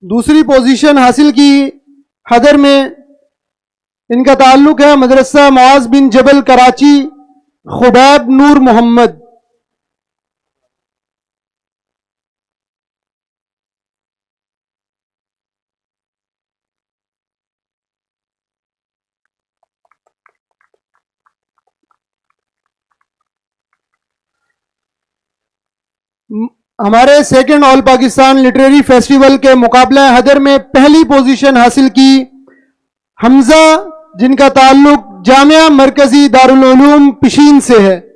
دوسری پوزیشن حاصل کی حدر میں، ان کا تعلق ہے مدرسہ معاذ بن جبل کراچی، خبیب نور محمد۔ ہمارے سیکنڈ آل پاکستان لٹریری فیسٹیول کے مقابلہ حدر میں پہلی پوزیشن حاصل کی حمزہ، جن کا تعلق جامعہ مرکزی دارالعلوم پشین سے ہے۔